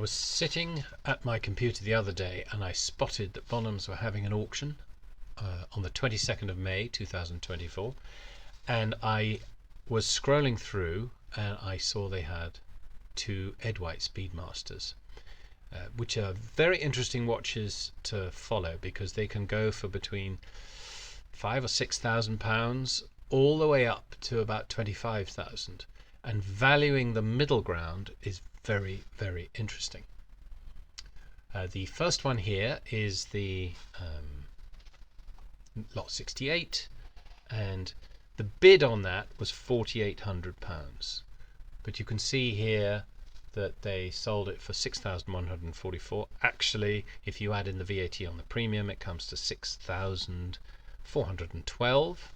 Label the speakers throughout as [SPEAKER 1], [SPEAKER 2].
[SPEAKER 1] was sitting at my computer the other day and I spotted that Bonhams were having an auction on the 22nd of May 2024, and I was scrolling through and I saw they had two Edwhite Speedmasters, which are very interesting watches to follow because they can go for between £5,000 or £6,000 all the way up to about 25,000, and valuing the middle ground is very, very interesting. The first one here is the lot 68, and the bid on that was £4,800, but you can see here that they sold it for 6,144. Actually, if you add in the VAT on the premium, it comes to 6,412,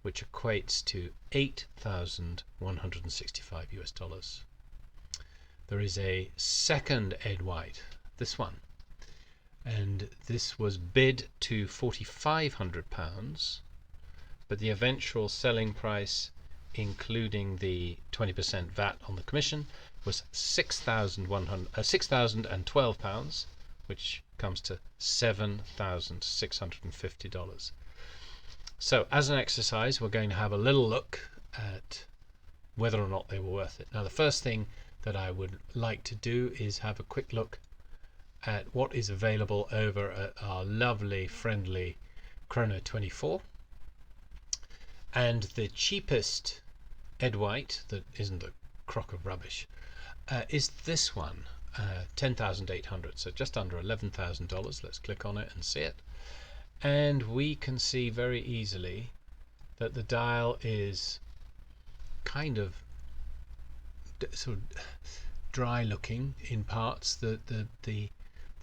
[SPEAKER 1] which equates to $8,165. There is a second Edwhite, this one, and this was bid to £4,500, but the eventual selling price, including the 20% VAT on the commission, was £6,012, which comes to $7,650. So as an exercise, we're going to have a little look at whether or not they were worth it. Now, the first thing that I would like to do is have a quick look at what is available over at our lovely, friendly Chrono 24. And the cheapest Edwhite that isn't a crock of rubbish is this one, 10,800, so just under $11,000. Let's click on it and see it, and we can see very easily that the dial is kind of sort of dry looking in parts. The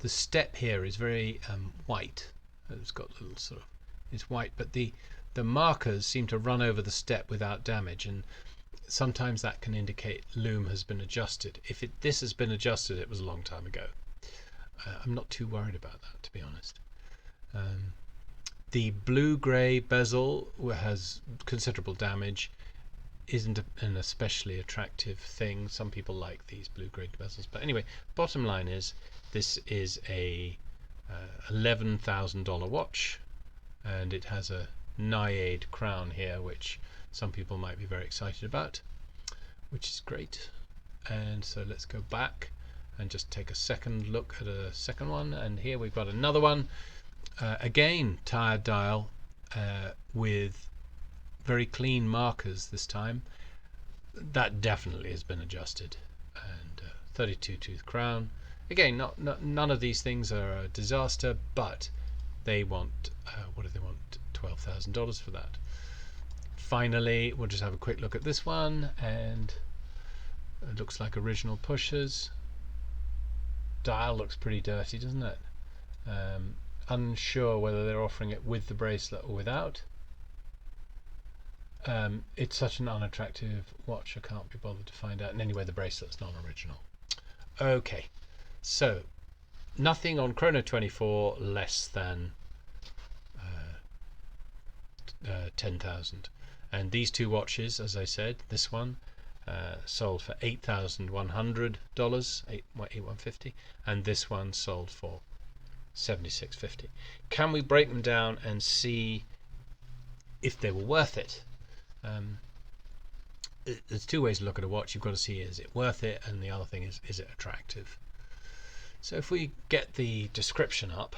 [SPEAKER 1] step here is very white. It's got little sort of, it's white, but the markers seem to run over the step without damage, and sometimes that can indicate loom has been adjusted. If this has been adjusted, it was a long time ago. I'm not too worried about that, to be honest. The blue-grey bezel has considerable damage. Isn't an especially attractive thing. Some people like these blue-grey bezels, but anyway, bottom line is this is a $11,000 watch, and it has a Naiad crown here, which some people might be very excited about, which is great. And so let's go back and just take a second look at a second one, and here we've got another one, again tired dial, with very clean markers this time. That definitely has been adjusted, and 32 tooth crown. Again, none of these things are a disaster, but they want what do they want? $12,000 for that. Finally, we'll just have a quick look at this one, and it looks like original pushers. Dial looks pretty dirty, doesn't it? Unsure whether they're offering it with the bracelet or without. It's such an unattractive watch, I can't be bothered to find out. And anyway, the bracelet's non-original. Okay, so nothing on Chrono 24 less than 10,000. And these two watches, as I said, this one sold for $8,100, $8,150, and this one sold for $76.50. Can we break them down and see if they were worth it? There's two ways to look at a watch. You've got to see, is it worth it, and the other thing is it attractive? So if we get the description up,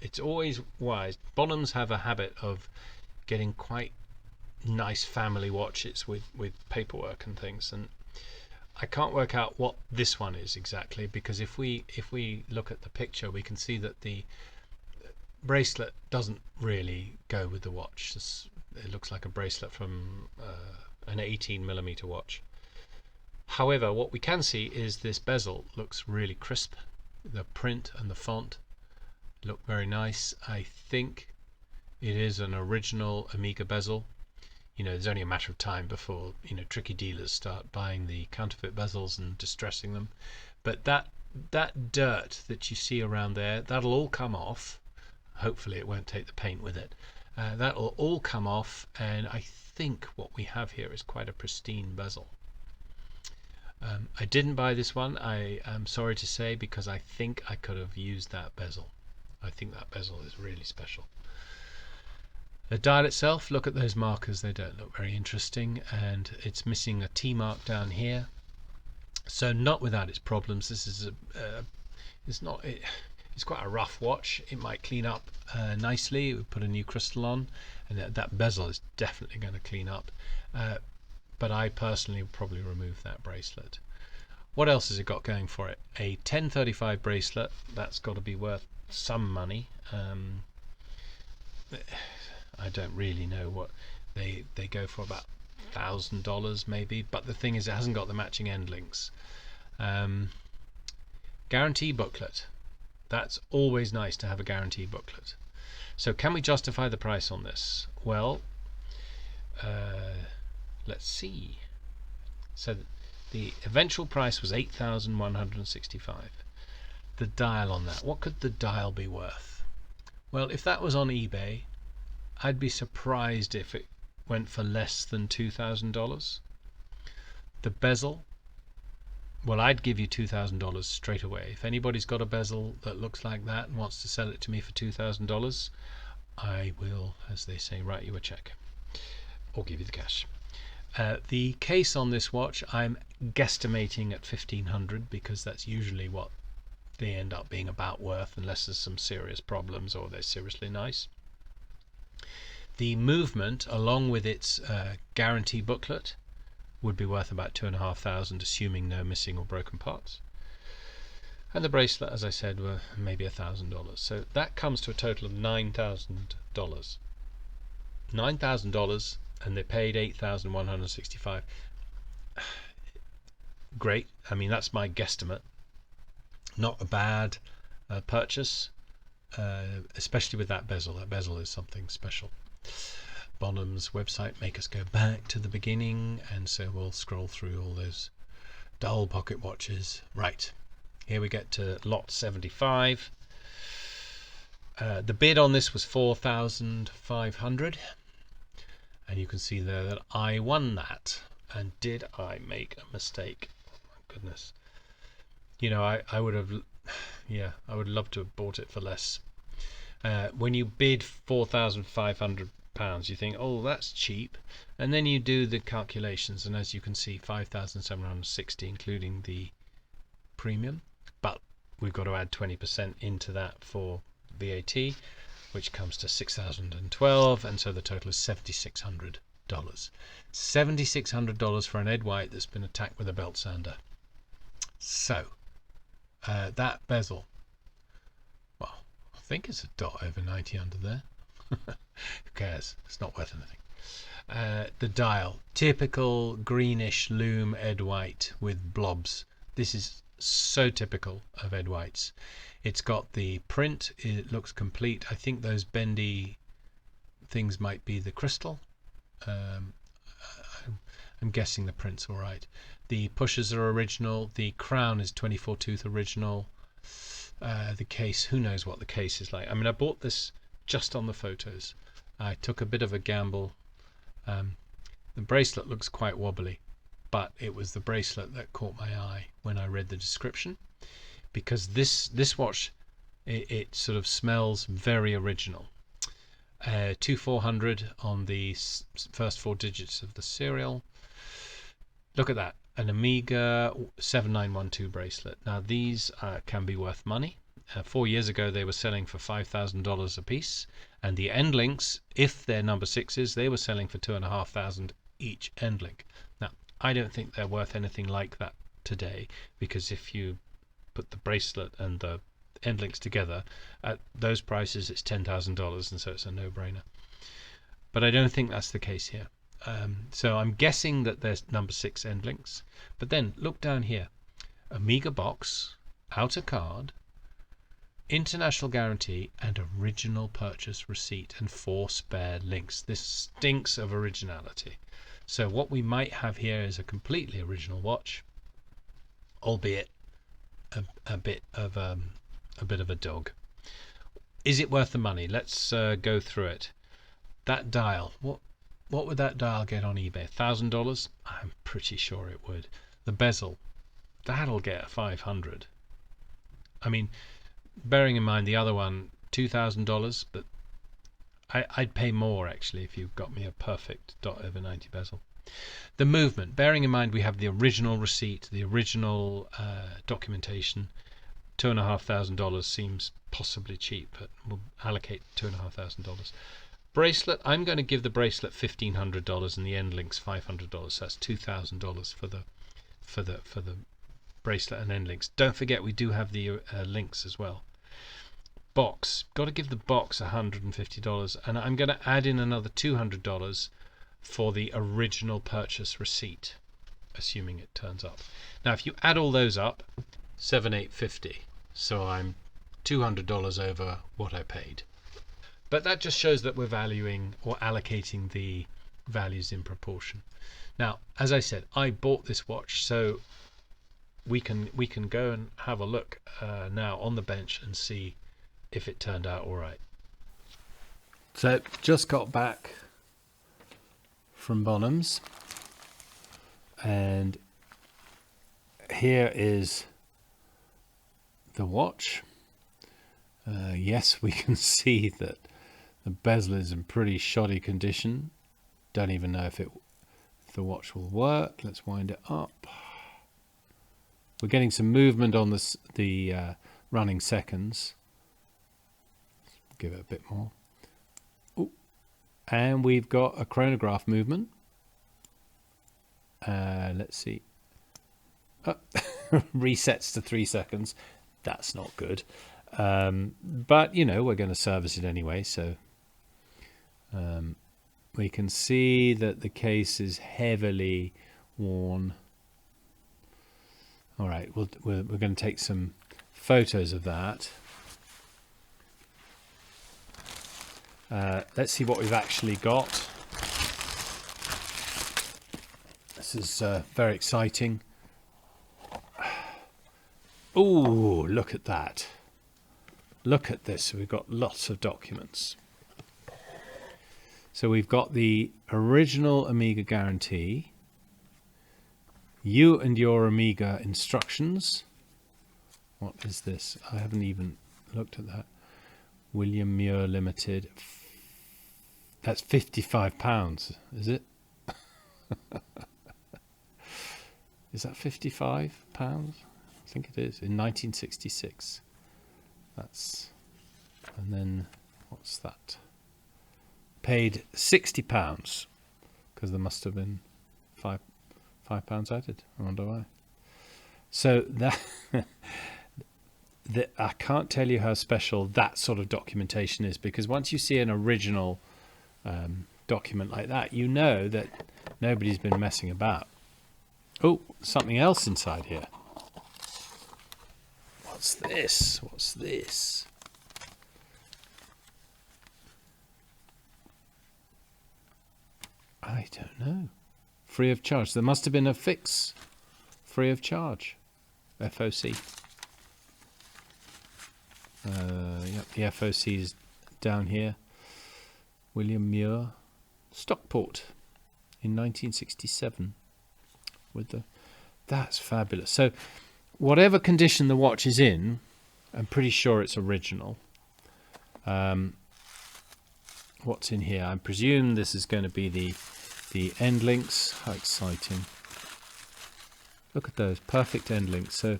[SPEAKER 1] it's always wise. Bonhams have a habit of getting quite nice family watches with paperwork and things, and I can't work out what this one is exactly, because if we look at the picture, we can see that the bracelet doesn't really go with the watch. It looks like a bracelet from an 18mm watch. However, what we can see is this bezel looks really crisp. The print and the font look very nice. I think it is an original Omega bezel. You know, there's only a matter of time before, you know, tricky dealers start buying the counterfeit bezels and distressing them. But that dirt that you see around there, that'll all come off. Hopefully it won't take the paint with it. That'll all come off, and I think what we have here is quite a pristine bezel. I didn't buy this one, I am sorry to say, because I think I could have used that bezel. I think that bezel is really special. The dial itself, look at those markers, they don't look very interesting, and it's missing a T mark down here. So not without its problems. This is it's quite a rough watch. It might clean up nicely. We put a new crystal on, and that bezel is definitely going to clean up. But I personally would probably remove that bracelet. What else has it got going for it? A 1035 bracelet. That's got to be worth some money. I don't really know what they go for, about $1,000 maybe, but the thing is it hasn't got the matching end links. Guarantee booklet. That's always nice to have a guarantee booklet. So can we justify the price on this? Well, let's see. So the eventual price was $8,165. The dial on that, what could the dial be worth? Well, if that was on eBay, I'd be surprised if it went for less than $2,000. The bezel, well, I'd give you $2,000 straight away. If anybody's got a bezel that looks like that and wants to sell it to me for $2,000, I will, as they say, write you a check or give you the cash. The case on this watch, I'm guesstimating at $1,500, because that's usually what they end up being about worth, unless there's some serious problems or they're seriously nice. The movement, along with its guarantee booklet, would be worth about $2,500, assuming no missing or broken parts. And the bracelet, as I said, were maybe $1,000. So that comes to a total of $9,000. $9,000, and they paid $8,165. Great. I mean, that's my guesstimate. Not a bad purchase, especially with that bezel. That bezel is something special. Bonhams website make us go back to the beginning, and so we'll scroll through all those dull pocket watches. Right, here we get to lot 75. The bid on this was $4,500, and you can see there that I won that. And did I make a mistake? Oh my goodness. You know, I would have, yeah, I would love to have bought it for less. When you bid £4,500, you think, oh, that's cheap, and then you do the calculations, and as you can see, 5,760 including the premium, but we've got to add 20% into that for VAT, which comes to 6,012, and so the total is $7,600. $7,600 for an Ed White that's been attacked with a belt sander. So that bezel, well, I think it's a dot over 90 under there. Who cares? It's not worth anything. The dial, typical greenish loom Ed White with blobs. This is so typical of Ed Whites. It's got the print, it looks complete. I think those bendy things might be the crystal. I'm guessing the print's alright. The pushers are original. The crown is 24 tooth original. The case, who knows what the case is like. I mean, I bought this just on the photos. I took a bit of a gamble. The bracelet looks quite wobbly, but it was the bracelet that caught my eye when I read the description, because this watch, it sort of smells very original. 2400 on the first 4 digits of the serial. Look at that, an Omega 7912 bracelet. Now these can be worth money. 4 years ago they were selling for $5,000 a piece, and the end links, if they're number 6s, they were selling for $2,500 each end link. Now I don't think they're worth anything like that today, because if you put the bracelet and the end links together at those prices, it's $10,000, and so it's a no-brainer. But I don't think that's the case here. So I'm guessing that there's number 6 end links. But then look down here, Omega box, outer card, international guarantee, and original purchase receipt, and 4 spare links. This stinks of originality. So what we might have here is a completely original watch, albeit a bit of a dog. Is it worth the money? Let's go through it. That dial, what would that dial get on eBay? $1,000? I'm pretty sure it would. The bezel, that'll get 500. I mean, bearing in mind the other one, $2,000, but I'd pay more actually if you got me a perfect dot over 90 bezel. The movement, bearing in mind we have the original receipt, the original documentation, $2,500 seems possibly cheap, but we'll allocate $2,500. Bracelet, I'm going to give the bracelet $1,500 and the end links $500. So that's $2,000 for the bracelet and end links. Don't forget we do have the links as well. Box, got to give the box $150, and I'm going to add in another $200 for the original purchase receipt, assuming it turns up. Now if you add all those up, $7,850, so I'm $200 over what I paid. But that just shows that we're valuing or allocating the values in proportion. Now, as I said, I bought this watch, so we can go and have a look now on the bench and see if it turned out all right. So just got back from Bonhams, and here is the watch. Yes, we can see that the bezel is in pretty shoddy condition. Don't even know if the watch will work. Let's wind it up. We're getting some movement on the running seconds. Give it a bit more. Ooh. And we've got a chronograph movement. Let's see. Oh, resets to 3 seconds. That's not good. But you know, we're going to service it anyway, so we can see that the case is heavily worn. All right, we're going to take some photos of that. Let's see what we've actually got. This is very exciting. Oh, look at that. Look at this. We've got lots of documents. So we've got the original Omega guarantee, you and your Omega instructions. What is this? I haven't even looked at that. William Muir Limited. That's £55, is it? Is that £55? I think it is. In 1966. That's, and then what's that? Paid £60 because there must have been five pounds added. I wonder why. So that I can't tell you how special that sort of documentation is, because once you see an original document like that, you know that nobody's been messing about. Oh, something else inside here. What's this? What's this? I don't know. Free of charge. There must have been a fix. Free of charge. FOC. Yep, the FOC is down here. William Muir, Stockport, in 1967. With the, that's fabulous. So, whatever condition the watch is in, I'm pretty sure it's original. What's in here? I presume this is going to be the end links. How exciting! Look at those perfect end links. So.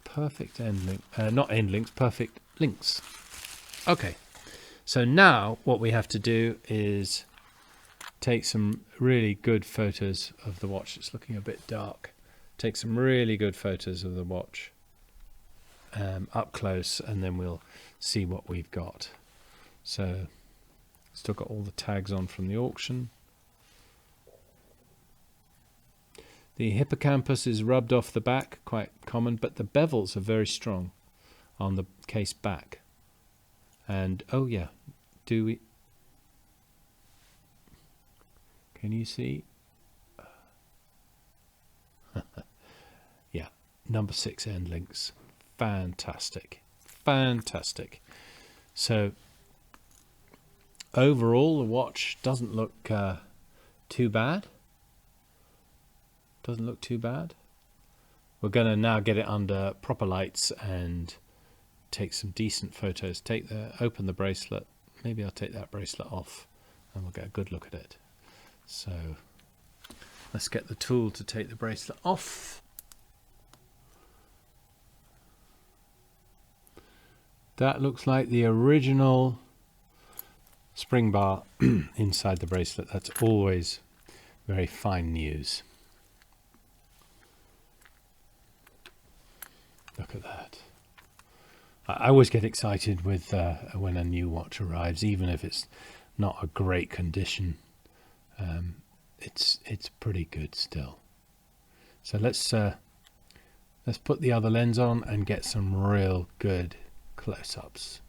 [SPEAKER 1] Perfect end link, not end links, perfect links. Okay, so now what we have to do is take some really good photos of the watch. It's looking a bit dark. Take some really good photos of the watch up close, and then we'll see what we've got. So still got all the tags on from the auction. The hippocampus is rubbed off the back, quite common, but the bevels are very strong on the case back. And, oh yeah, do we... Can you see? Yeah, number 6 end links. Fantastic. Fantastic. So, overall, the watch doesn't look too bad. Doesn't look too bad. we're going to now get it under proper lights and take some decent photos. Open the bracelet. Maybe I'll take that bracelet off and we'll get a good look at it. So let's get the tool to take the bracelet off. That looks like the original spring bar inside the bracelet. That's always very fine news. Look at that. I always get excited with when a new watch arrives, even if it's not a great condition. It's pretty good still. So let's put the other lens on and get some real good close-ups.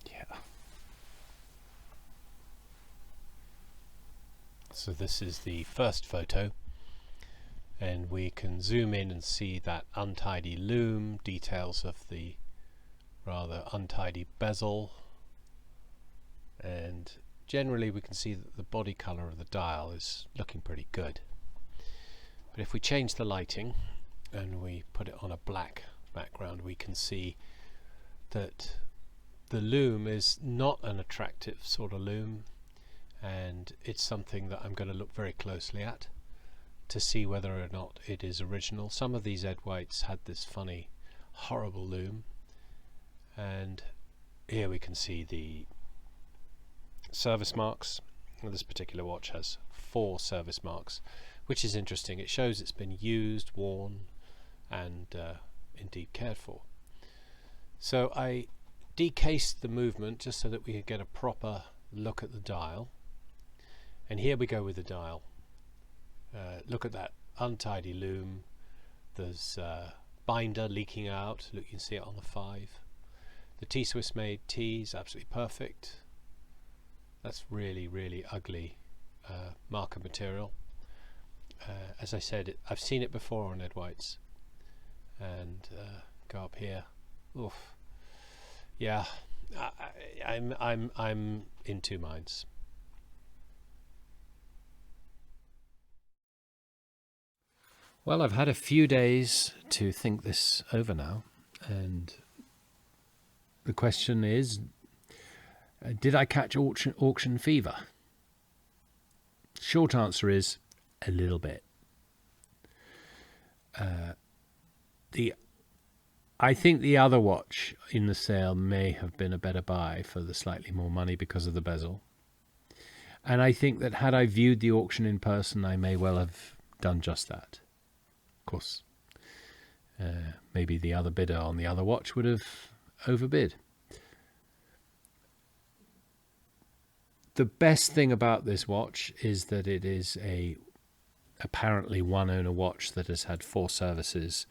[SPEAKER 1] Yeah. So this is the first photo, and we can zoom in and see that untidy loom, details of the rather untidy bezel, and generally we can see that the body color of the dial is looking pretty good. But if we change the lighting and we put it on a black background, we can see that the loom is not an attractive sort of loom, and it's something that I'm going to look very closely at to see whether or not it is original. Some of these Ed Whites had this funny, horrible loom, and here we can see the service marks. Well, this particular watch has 4 service marks, which is interesting. It shows it's been used, worn, and indeed cared for. So I decased the movement just so that we could get a proper look at the dial, and here we go with the dial. Look at that untidy loom. There's binder leaking out. Look, you can see it on the 5. The T-Swiss made T is absolutely perfect. That's really, really ugly marker material. As I said, I've seen it before on Ed Whites. And go up here. Oof. Yeah, I'm in two minds. Well, I've had a few days to think this over now, and the question is, did I catch auction fever? Short answer is a little bit. I think the other watch in the sale may have been a better buy for the slightly more money because of the bezel. And I think that had I viewed the auction in person, I may well have done just that. Of course, maybe the other bidder on the other watch would have overbid. The best thing about this watch is that it is a apparently one owner watch that has had 4 services,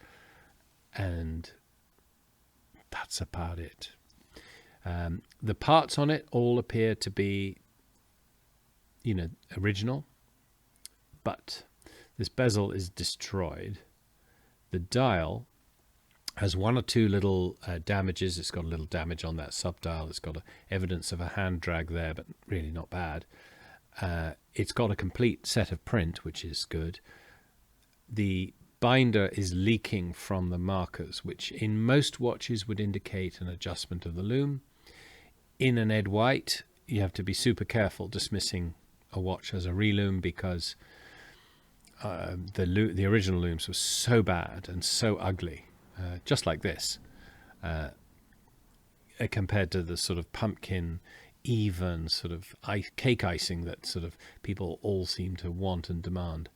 [SPEAKER 1] and that's about it. The parts on it all appear to be, original, but this bezel is destroyed. The dial has 1 or 2 little damages. It's got a little damage on that sub-dial. It's got evidence of a hand drag there, but really not bad. It's got a complete set of print, which is good. The binder is leaking from the markers, which in most watches would indicate an adjustment of the loom. In an Ed White, you have to be super careful dismissing a watch as a reloom, because the original looms were so bad and so ugly, just like this, compared to the sort of pumpkin, even sort of cake icing that sort of people all seem to want and demand.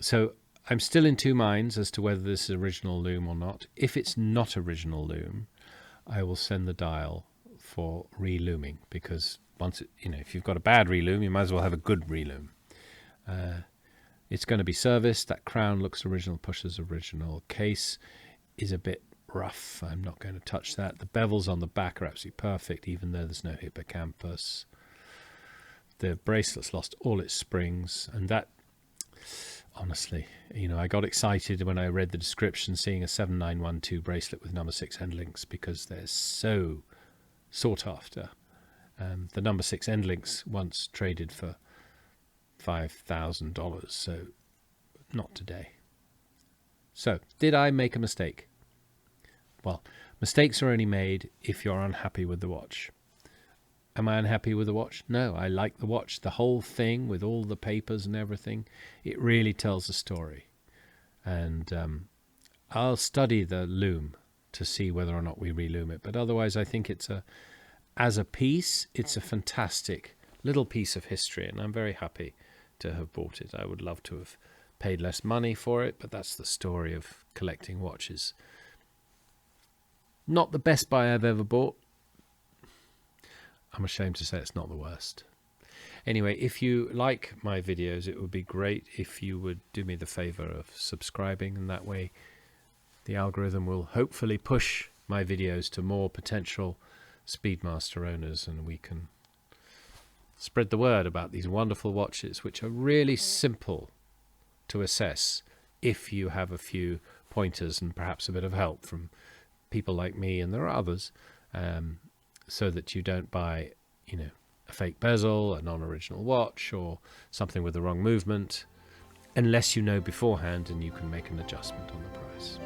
[SPEAKER 1] So I'm still in two minds as to whether this is original loom or not. If it's not original loom, I will send the dial for relooming, because once if you've got a bad reloom, you might as well have a good reloom. It's going to be serviced. That crown looks original, pushes original. Case is a bit rough. I'm not going to touch that. The bevels on the back are absolutely perfect, even though there's no hippocampus. The bracelet's lost all its springs, and that, honestly, I got excited when I read the description, seeing a 7912 bracelet with number 6 end links, because they're so sought after. The number 6 end links once traded for $5,000, so not today. So, did I make a mistake? Well, mistakes are only made if you're unhappy with the watch. Am I unhappy with the watch? No, I like the watch. The whole thing with all the papers and everything, it really tells a story. And I'll study the loom to see whether or not we reloom it. But otherwise, I think as a piece, it's a fantastic little piece of history, and I'm very happy to have bought it. I would love to have paid less money for it, but that's the story of collecting watches. Not the best buy I've ever bought. I'm ashamed to say it's not the worst. Anyway, if you like my videos, it would be great if you would do me the favor of subscribing, and that way the algorithm will hopefully push my videos to more potential Speedmaster owners, and we can spread the word about these wonderful watches, which are really simple to assess if you have a few pointers and perhaps a bit of help from people like me, and there are others, so that you don't buy, a fake bezel, a non-original watch, or something with the wrong movement, unless you know beforehand and you can make an adjustment on the price.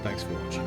[SPEAKER 1] Thanks for watching.